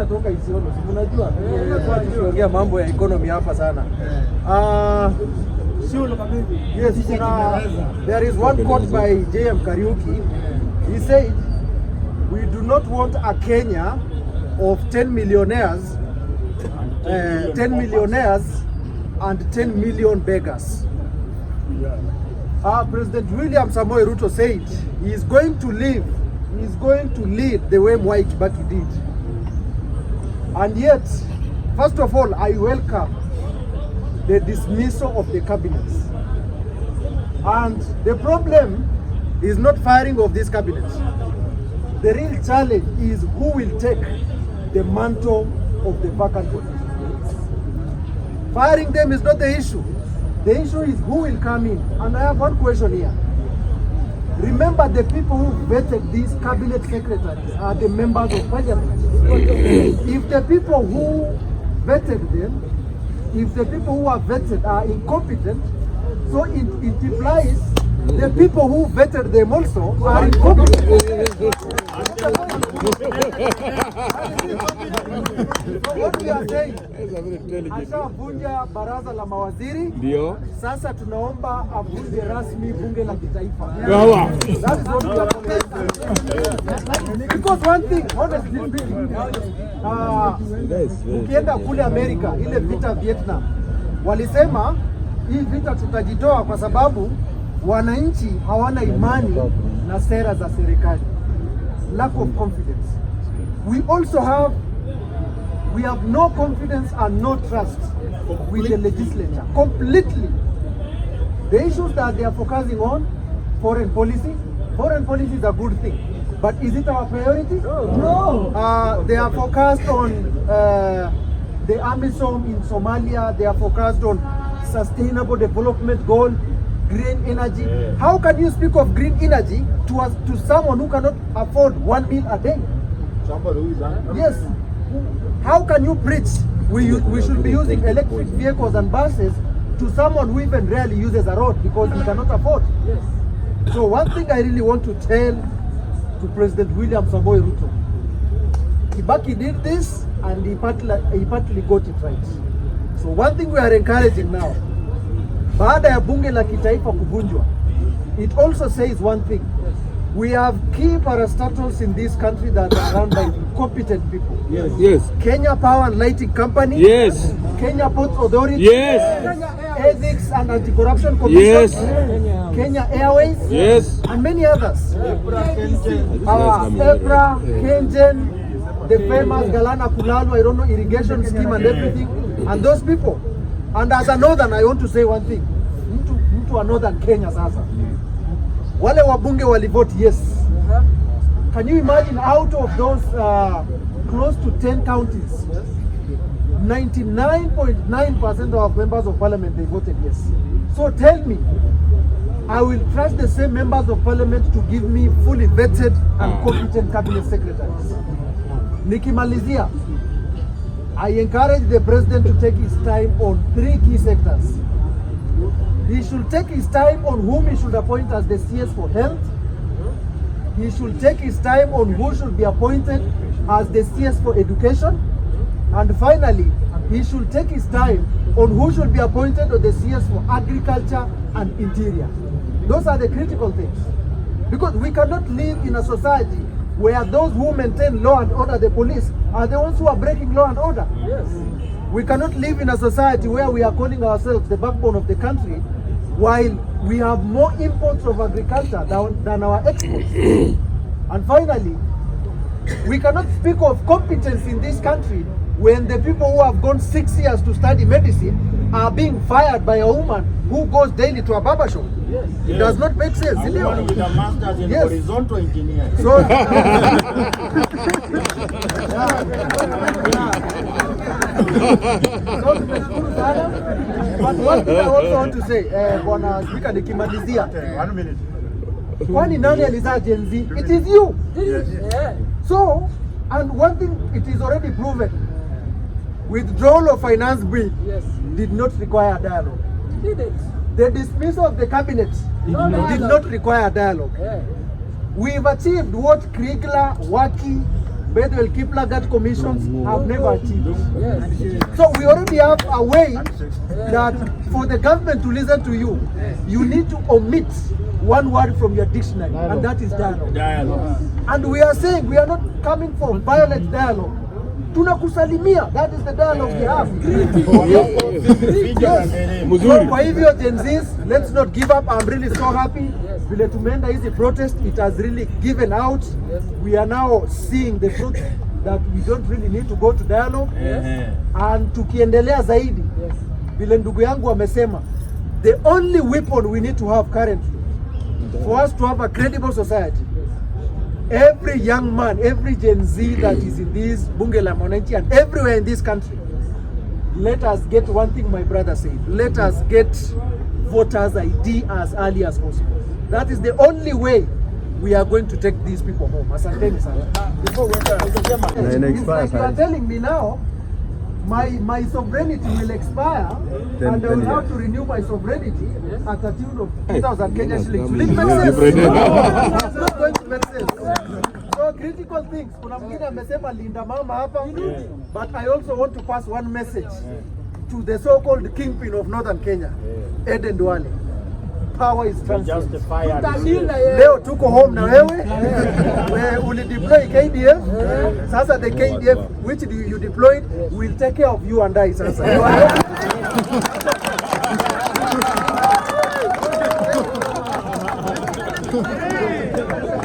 natoka Isiolo. Unajua? Tunaongea mambo ya economy hapa sana. Yes, there is one quote by J.M. Kariuki. He said, "We do not want a Kenya of 10 millionaires and 10 million beggars." President William Samoei Ruto said he is going to lead the way Mwai Kibaki did. And yet, first of all, I welcome the dismissal of the cabinet. And the problem is not firing of this cabinet. The real challenge is who will take the mantle of the vacant position. Firing them is not the issue. The issue is who will come in. And I have one question here. Remember, the people who vetted these cabinet secretaries are the members of parliament. If the people who vetted them, if the people who are vetted are incompetent, so it implies the people who vetted them also are incompetent. What we are saying, ashavunja baraza la mawaziri, ndio sasa tunaomba avunje rasmi bunge la kitaifa. That is what we are saying. Because one thing, honestly speaking, ukienda kule Amerika, ile vita Vietnam, walisema hii vita tutajitoa kwa sababu wananchi hawana imani na sera za serikali. Lack of confidence. We have no confidence and no trust with the legislature. Completely. The issues that they are focusing on, foreign policy. Foreign policy is a good thing. But is it our priority? No. They are focused on the AMISOM in Somalia. They are focused on sustainable development goal, green energy. How can you speak of green energy to someone who cannot afford 1 meal a day? Somebody who is yes. How can you preach we should be using electric vehicles and buses to someone who even rarely uses a road because he cannot afford? Yes. So one thing I really want to tell to President William Samoei Ruto, Kibaki did this and he partly got it right. So one thing we are encouraging now, baada ya bunge la kitaifa kuvunjwa, it also says one thing. We have key parastatals in this country that are run by competent people. Yes. Yes. Kenya Power and Lighting Company. Yes. Kenya Ports Authority. Yes. Ethics and Anti-Corruption Commission. Yes. Kenya Airways. Yes. And many others. EPRA, Kenyan, the famous Galana Kulalu, I don't know, irrigation scheme and everything. And those people. And as a northern, I want to say one thing. Mtu wa northern Kenya sasa. Wale wabunge walivote yes. Can you imagine out of those close to 10 counties, 99.9% of members of parliament, they voted yes. So tell me, I will trust the same members of parliament to give me fully vetted and competent cabinet secretaries. Nikimalizia, I encourage the president to take his time on 3 key sectors. He should take his time on whom he should appoint as the CS for health. He should take his time on who should be appointed as the CS for education. And finally, he should take his time on who should be appointed as the CS for agriculture and interior. Those are the critical things. Because we cannot live in a society where those who maintain law and order, the police, are the ones who are breaking law and order. Yes. We cannot live in a society where we are calling ourselves the backbone of the country while we have more imports of agriculture than our exports. And finally, we cannot speak of competence in this country when the people who have gone 6 years to study medicine are being fired by a woman who goes daily to a barber shop. Yes. It does not make sense. With a master's in horizontal engineering. So, but one thing I also want to say, Bwana Speaker, nikimalizia. 1 minute. Kwani nani alizaa Gen Z? It is you. Yes. Yeah. So, and one thing it is already proven, withdrawal of finance bill did not require dialogue. Did it? The dismissal of the cabinet did not require dialogue. Yeah. We've achieved what Kriegler, Waki, Bedwell Kiplagat commissions have never achieved. So we already have a way that for the government to listen to you, you need to omit one word from your dictionary, and that is dialogue. And we are saying we are not coming for violent dialogue. Tunakusalimia, that is the dialogue we have. So kwa hivyo Gen Zs, let's not give up. I'm really so happy. Vile tumeenda hizi protest, it has really given out. We are now seeing the fruit that we don't really need to go to dialogue. And tukiendelea zaidi, vile ndugu yangu amesema, the only weapon we need to have currently for us to have a credible society, every young man, every Gen Z that is in this Bunge la Mwananchi and everywhere in this country, let us get one thing my brother said, let us get voters ID as early as possible. That is the only way we are going to take these people home. Asanteni sana. Before we it's like you are telling me now, my sovereignty will expire and I will have to renew my sovereignty at the tune of 2,000 Kenya shillings. Will it make sense? It's not going to make sense. So critical things. Kuna mwingine amesema linda mama hapa, but I also want to pass one message to the so-called kingpin of Northern Kenya, Eden Duale. Power is transient. Leo tuko home na wewe. Uli deploy KDF. Sasa the KDF which you deployed will take care of you and I sasa.